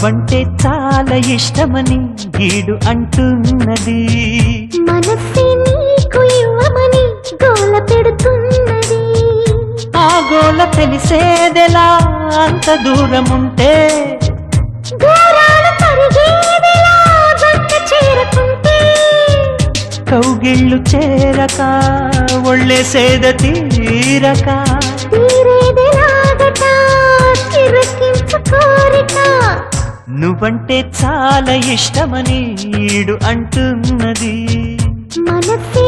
నువ్వంటే చాలా ఇష్టమని ఈడు అంటున్నది. మనసే నీకు ఇవ్వమని గోల పెడుతున్నది. ఆ గోల తెలిసేదెలా అంత దూరం ఉంటే, దూరాలు తరిగేదెలా జంట చేరుకుంటే, కౌగిళ్ళు చేరక ఒళ్ళే సేద తీరక తీరేదెలాగట చిరకించు కోరిక. నువ్వంటే చాలా ఇష్టమని ఈడు అంటున్నది. మనసే